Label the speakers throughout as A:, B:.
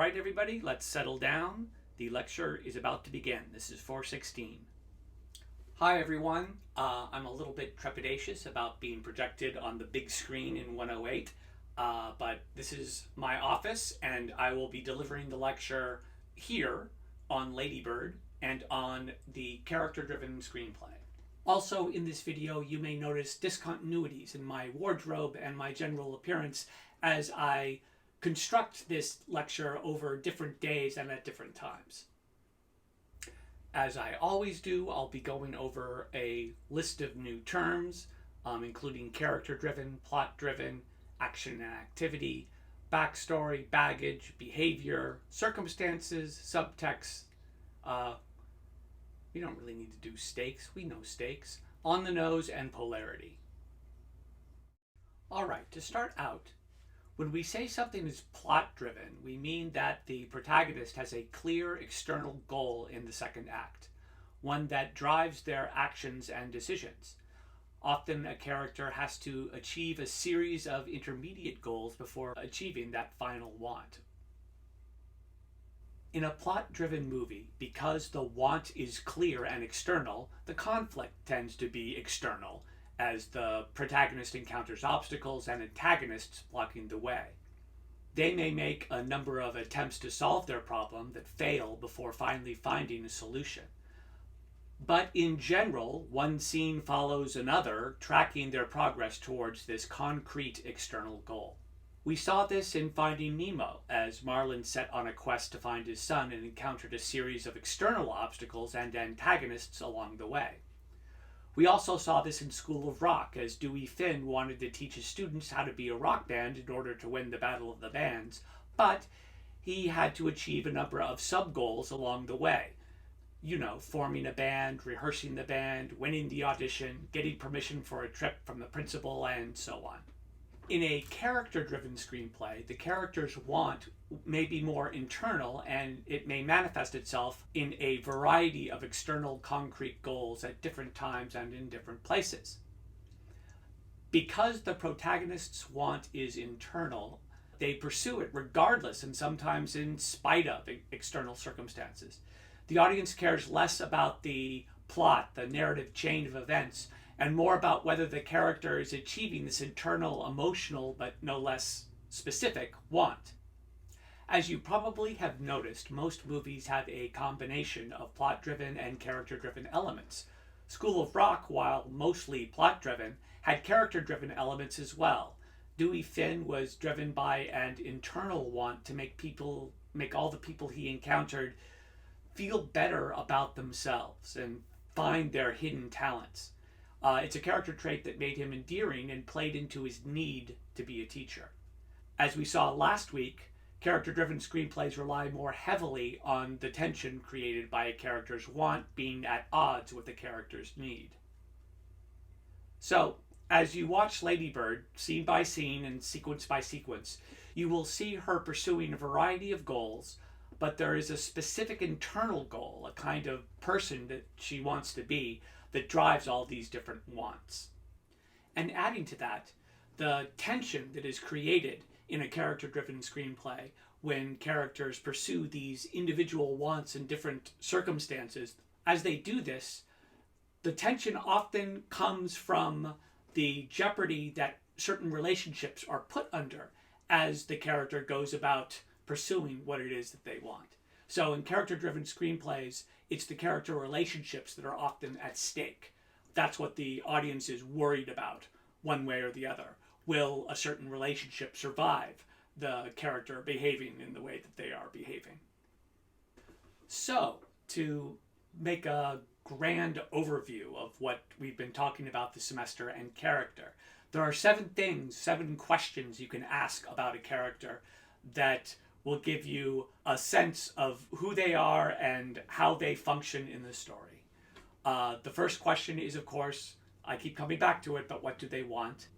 A: right, everybody, let's settle down. The lecture is about to begin. This is 416. Hi, everyone. I'm a little bit trepidatious about being projected on the big screen in 108, but this is my office, and I will be delivering the lecture here on Ladybird and on the character-driven screenplay. Also, in this video, you may notice discontinuities in my wardrobe and my general appearance as I construct this lecture over different days and at different times. As I always do, I'll be going over a list of new terms, including character-driven, plot-driven, action and activity, backstory, baggage, behavior, circumstances, subtext. We don't really need to do stakes. We know stakes. On the nose and polarity. All right, to start out, when we say something is plot-driven, we mean that the protagonist has a clear external goal in the second act, one that drives their actions and decisions. Often a character has to achieve a series of intermediate goals before achieving that final want. In a plot-driven movie, because the want is clear and external, the conflict tends to be external, as the protagonist encounters obstacles and antagonists blocking the way. They may make a number of attempts to solve their problem that fail before finally finding a solution. But in general, one scene follows another, tracking their progress towards this concrete external goal. We saw this in Finding Nemo, as Marlin set on a quest to find his son and encountered a series of external obstacles and antagonists along the way. We also saw this in School of Rock, as Dewey Finn wanted to teach his students how to be a rock band in order to win the Battle of the Bands, but he had to achieve a number of sub-goals along the way. You know, forming a band, rehearsing the band, winning the audition, getting permission for a trip from the principal, and so on. In a character-driven screenplay, the character's want may be more internal, and it may manifest itself in a variety of external concrete goals at different times and in different places. Because the protagonist's want is internal, they pursue it regardless and sometimes in spite of external circumstances. The audience cares less about the plot, the narrative chain of events, and more about whether the character is achieving this internal, emotional, but no less specific want. As you probably have noticed, most movies have a combination of plot-driven and character-driven elements. School of Rock, while mostly plot-driven, had character-driven elements as well. Dewey Finn was driven by an internal want to make all the people he encountered feel better about themselves and find their hidden talents. It's a character trait that made him endearing and played into his need to be a teacher. As we saw last week, character-driven screenplays rely more heavily on the tension created by a character's want being at odds with the character's need. So, as you watch Ladybird, scene by scene and sequence by sequence, you will see her pursuing a variety of goals, but there is a specific internal goal, a kind of person that she wants to be, that drives all these different wants. And adding to that, the tension that is created in a character-driven screenplay when characters pursue these individual wants in different circumstances. As they do this, the tension often comes from the jeopardy that certain relationships are put under as the character goes about pursuing what it is that they want. So in character-driven screenplays, it's the character relationships that are often at stake. That's what the audience is worried about, one way or the other. Will a certain relationship survive the character behaving in the way that they are behaving? So, to make a grand overview of what we've been talking about this semester and character, there are 7 questions you can ask about a character that will give you a sense of who they are and how they function in the story. The first question is, of course, I keep coming back to it, but what do they want?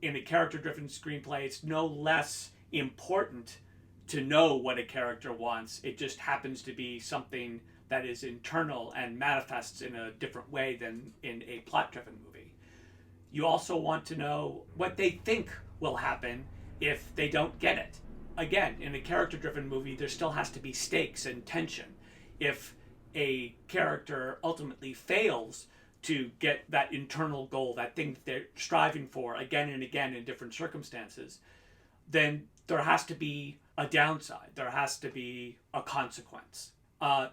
A: In a character-driven screenplay, it's no less important to know what a character wants. It just happens to be something that is internal and manifests in a different way than in a plot-driven movie. You also want to know what they think will happen if they don't get it. again, in a character-driven movie, there still has to be stakes and tension. If a character ultimately fails to get that internal goal, that thing that they're striving for again and again in different circumstances, then there has to be a downside. There has to be a consequence.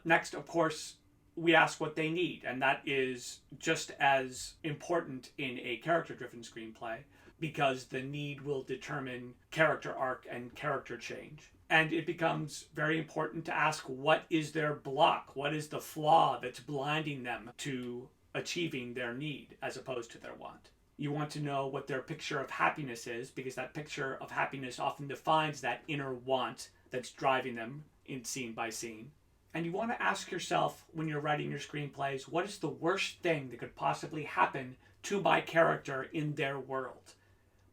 A: Next, of course, we ask what they need, and that is just as important in a character-driven screenplay, because the need will determine character arc and character change. And it becomes very important to ask, what is their block? What is the flaw that's blinding them to achieving their need as opposed to their want? You want to know what their picture of happiness is, because that picture of happiness often defines that inner want that's driving them in scene by scene. And you want to ask yourself, when you're writing your screenplays, what is the worst thing that could possibly happen to my character in their world?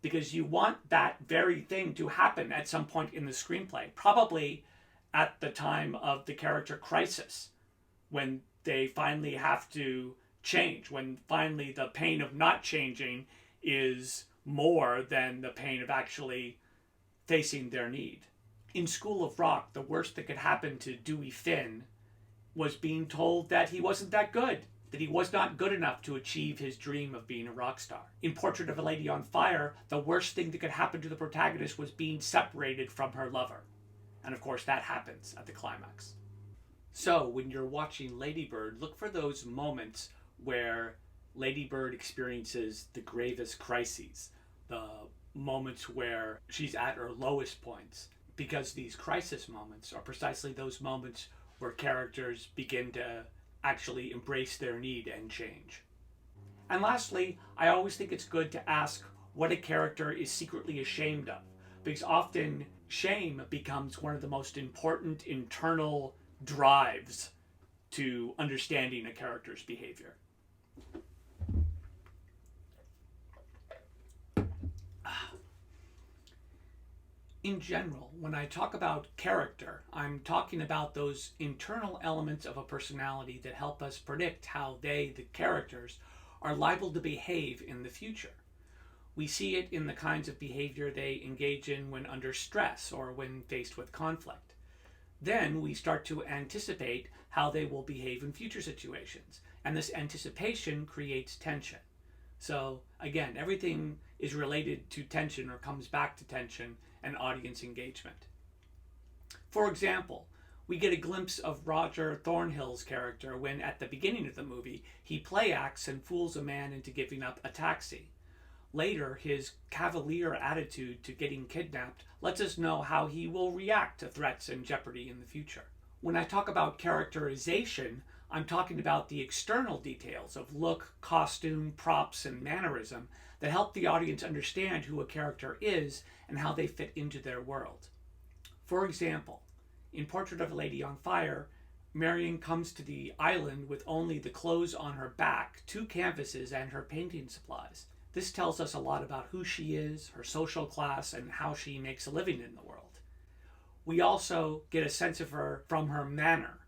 A: Because you want that very thing to happen at some point in the screenplay, probably at the time of the character crisis, when they finally have to change, when finally the pain of not changing is more than the pain of actually facing their need. In School of Rock, the worst that could happen to Dewey Finn was being told that he wasn't that good, that he was not good enough to achieve his dream of being a rock star. In Portrait of a Lady on Fire, the worst thing that could happen to the protagonist was being separated from her lover. And of course, that happens at the climax. So, when you're watching Ladybird, look for those moments where Ladybird experiences the gravest crises, the moments where she's at her lowest points, because these crisis moments are precisely those moments where characters begin to actually embrace their need and change. And lastly, I always think it's good to ask what a character is secretly ashamed of, because often shame becomes one of the most important internal drives to understanding a character's behavior. In general, when I talk about character, I'm talking about those internal elements of a personality that help us predict how they, the characters, are liable to behave in the future. We see it in the kinds of behavior they engage in when under stress or when faced with conflict. Then we start to anticipate how they will behave in future situations, and this anticipation creates tension. So again, everything is related to tension or comes back to tension and audience engagement. For example, we get a glimpse of Roger Thornhill's character when, at the beginning of the movie, he play acts and fools a man into giving up a taxi. Later, his cavalier attitude to getting kidnapped lets us know how he will react to threats and jeopardy in the future. When I talk about characterization, I'm talking about the external details of look, costume, props, and mannerism that help the audience understand who a character is and how they fit into their world. For example, in Portrait of a Lady on Fire, Marion comes to the island with only the clothes on her back, 2 canvases, and her painting supplies. This tells us a lot about who she is, her social class, and how she makes a living in the world. We also get a sense of her from her manner,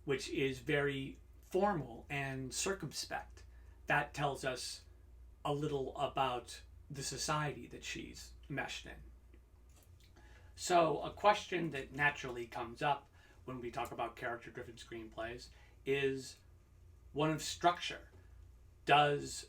A: which is very formal and circumspect. That tells us a little about the society that she's meshed in. So a question that naturally comes up when we talk about character-driven screenplays is one of structure. Does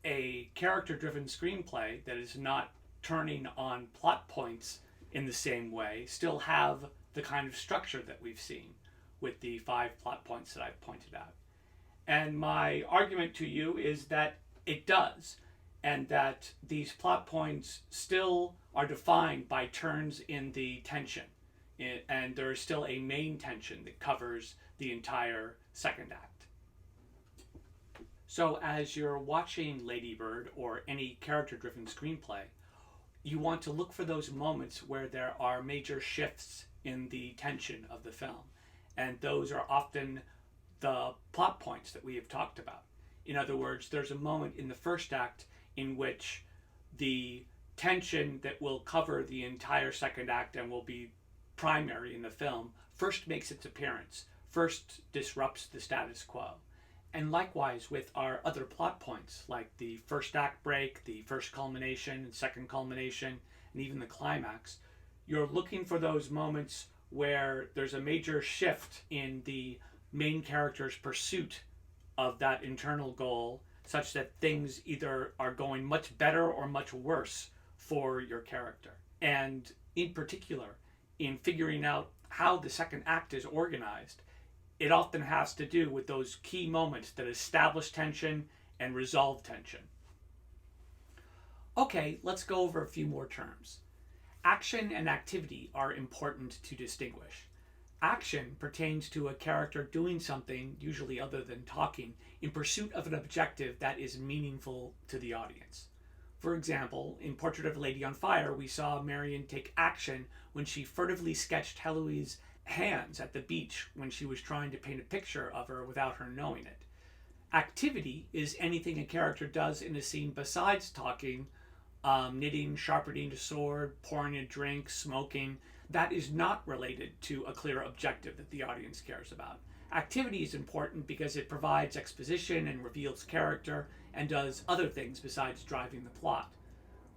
A: a character-driven screenplay that is not turning on plot points in the same way still have the kind of structure that we've seen with the 5 plot points that I've pointed out? And my argument to you is that it does, and that these plot points still are defined by turns in the tension, and there is still a main tension that covers the entire second act. So as you're watching Ladybird or any character-driven screenplay, you want to look for those moments where there are major shifts in the tension of the film, and those are often the plot points that we have talked about. In other words, there's a moment in the first act in which the tension that will cover the entire second act and will be primary in the film first makes its appearance, first disrupts the status quo. And likewise with our other plot points, like the first act break, the first culmination and second culmination, and even the climax, You're looking for those moments where there's a major shift in the main character's pursuit of that internal goal, such that things either are going much better or much worse for your character. And in particular, in figuring out how the second act is organized, it often has to do with those key moments that establish tension and resolve tension. Okay, let's go over a few more terms. Action and activity are important to distinguish. Action pertains to a character doing something, usually other than talking, in pursuit of an objective that is meaningful to the audience. For example, in Portrait of a Lady on Fire, we saw Marion take action when she furtively sketched Heloise' hands at the beach when she was trying to paint a picture of her without her knowing it. Activity is anything a character does in a scene besides talking, knitting, sharpening a sword, pouring a drink, smoking, that is not related to a clear objective that the audience cares about. Activity is important because it provides exposition and reveals character and does other things besides driving the plot.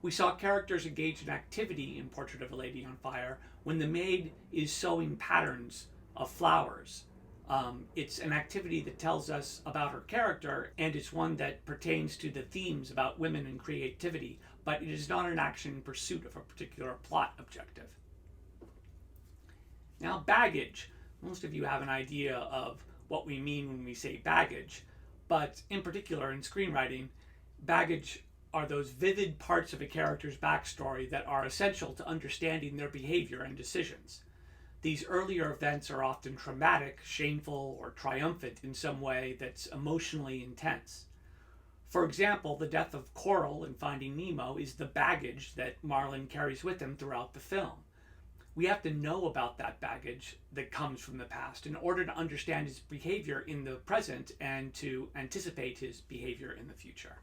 A: We saw characters engage in activity in Portrait of a Lady on Fire when the maid is sewing patterns of flowers. It's an activity that tells us about her character, and it's one that pertains to the themes about women and creativity, but it is not an action in pursuit of a particular plot objective. Now, baggage. Most of you have an idea of what we mean when we say baggage, but in particular in screenwriting, baggage are those vivid parts of a character's backstory that are essential to understanding their behavior and decisions. These earlier events are often traumatic, shameful, or triumphant in some way that's emotionally intense. For example, the death of Coral in Finding Nemo is the baggage that Marlin carries with him throughout the film. We have to know about that baggage that comes from the past in order to understand his behavior in the present and to anticipate his behavior in the future.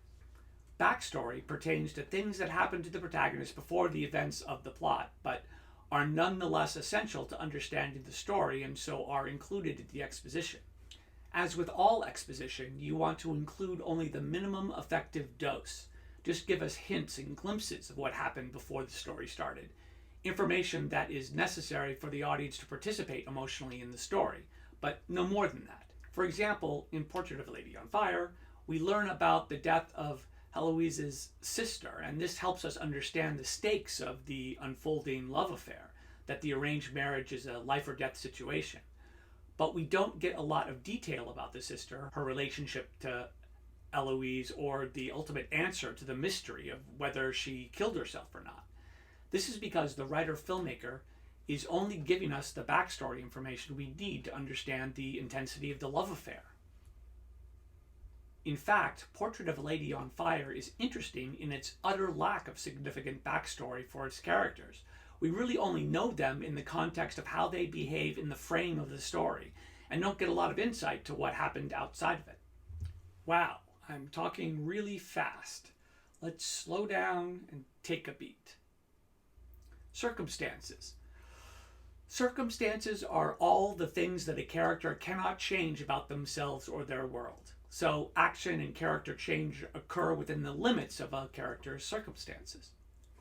A: Backstory pertains to things that happen to the protagonist before the events of the plot, but are nonetheless essential to understanding the story and so are included in the exposition. As with all exposition, you want to include only the minimum effective dose. Just give us hints and glimpses of what happened before the story started. Information that is necessary for the audience to participate emotionally in the story, but no more than that. For example, in Portrait of a Lady on Fire, we learn about the death of Heloise's sister, and this helps us understand the stakes of the unfolding love affair, that the arranged marriage is a life or death situation. But we don't get a lot of detail about the sister, her relationship to Eloise, or the ultimate answer to the mystery of whether she killed herself or not. This is because the writer-filmmaker is only giving us the backstory information we need to understand the intensity of the love affair. In fact, Portrait of a Lady on Fire is interesting in its utter lack of significant backstory for its characters. We really only know them in the context of how they behave in the frame of the story, and don't get a lot of insight to what happened outside of it. Wow, I'm talking really fast. Let's slow down and take a beat. Circumstances. Circumstances are all the things that a character cannot change about themselves or their world. So action and character change occur within the limits of a character's circumstances.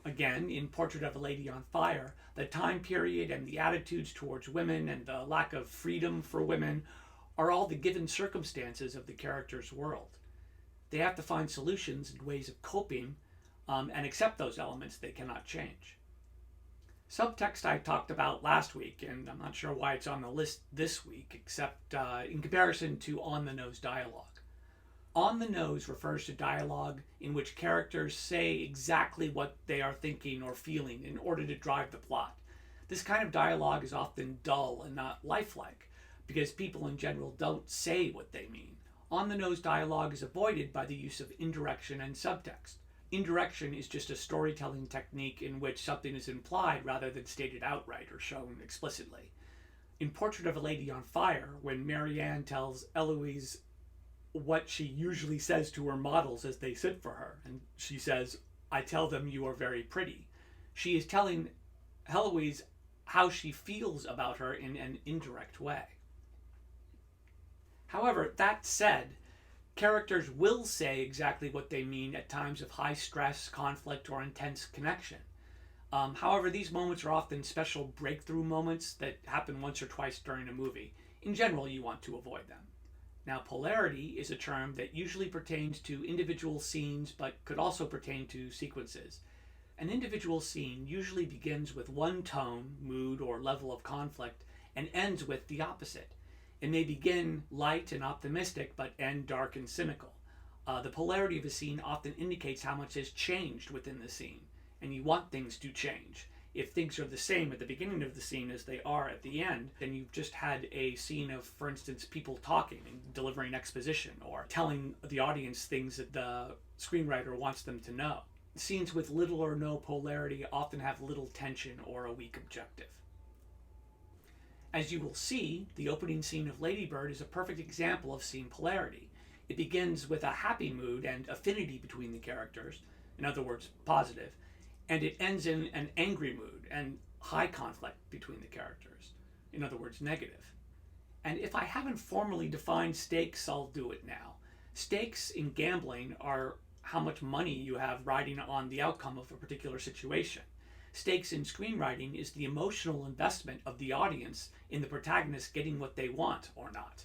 A: Again, in Portrait of a Lady on Fire, the time period and the attitudes towards women and the lack of freedom for women are all the given circumstances of the character's world. They have to find solutions and ways of coping and accept those elements they cannot change. Subtext I talked about last week, and I'm not sure why it's on the list this week, except in comparison to on-the-nose dialogue. On the nose refers to dialogue in which characters say exactly what they are thinking or feeling in order to drive the plot. This kind of dialogue is often dull and not lifelike, because people in general don't say what they mean. On-the-nose dialogue is avoided by the use of indirection and subtext. Indirection is just a storytelling technique in which something is implied rather than stated outright or shown explicitly. In Portrait of a Lady on Fire, when Marianne tells Eloise what she usually says to her models as they sit for her, and she says, "I tell them you are very pretty," she is telling Heloise how she feels about her in an indirect way. However, that said, characters will say exactly what they mean at times of high stress, conflict, or intense connection. However, these moments are often special breakthrough moments that happen once or twice during a movie. In general, you want to avoid them. Now, polarity is a term that usually pertains to individual scenes but could also pertain to sequences. An individual scene usually begins with one tone, mood, or level of conflict and ends with the opposite. It may begin light and optimistic but end dark and cynical. The polarity of a scene often indicates how much has changed within the scene, and you want things to change. If things are the same at the beginning of the scene as they are at the end, then you've just had a scene of, for instance, people talking and delivering exposition or telling the audience things that the screenwriter wants them to know. Scenes with little or no polarity often have little tension or a weak objective. As you will see, the opening scene of Ladybird is a perfect example of scene polarity. It begins with a happy mood and affinity between the characters, in other words, positive, and it ends in an angry mood and high conflict between the characters, in other words, negative. And if I haven't formally defined stakes, I'll do it now. Stakes in gambling are how much money you have riding on the outcome of a particular situation. Stakes in screenwriting is the emotional investment of the audience in the protagonist getting what they want or not.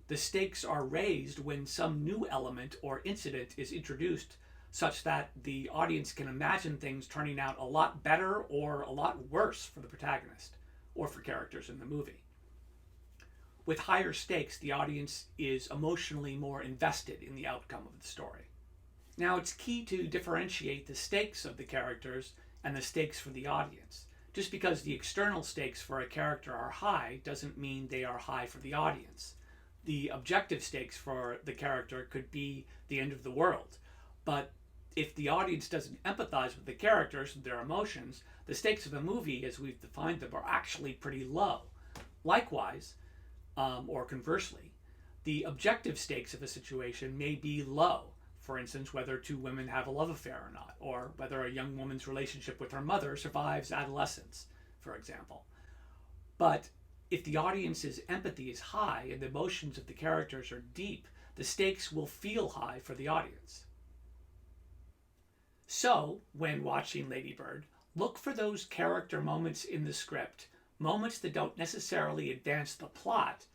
A: The stakes are raised when some new element or incident is introduced such that the audience can imagine things turning out a lot better or a lot worse for the protagonist or for characters in the movie. With higher stakes, the audience is emotionally more invested in the outcome of the story. Now, it's key to differentiate the stakes of the characters and the stakes for the audience. Just because the external stakes for a character are high doesn't mean they are high for the audience. The objective stakes for the character could be the end of the world, but if the audience doesn't empathize with the characters and their emotions, the stakes of the movie, as we've defined them, are actually pretty low. Likewise, or conversely, the objective stakes of a situation may be low. For instance, whether two women have a love affair or not, or whether a young woman's relationship with her mother survives adolescence, for example. But if the audience's empathy is high and the emotions of the characters are deep, the stakes will feel high for the audience. So, when watching Ladybird, look for those character moments in the script, moments that don't necessarily advance the plot,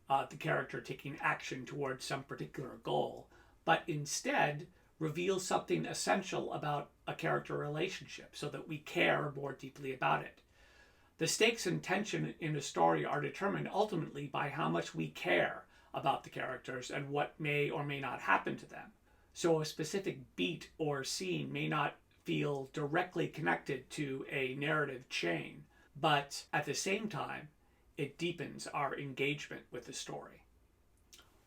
A: the character taking action towards some particular goal, but instead reveal something essential about a character relationship so that we care more deeply about it. The stakes and tension in a story are determined ultimately by how much we care about the characters and what may or may not happen to them. So a specific beat or scene may not feel directly connected to a narrative chain, but at the same time, it deepens our engagement with the story.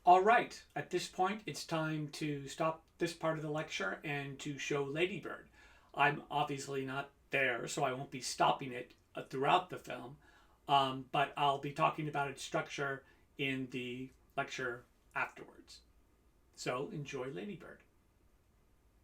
A: All right, at this point, it's time to stop this part of the lecture and to show Ladybird. I'm obviously not there, so I won't be stopping it throughout the film, but I'll be talking about its structure in the lecture afterwards. So enjoy Ladybird.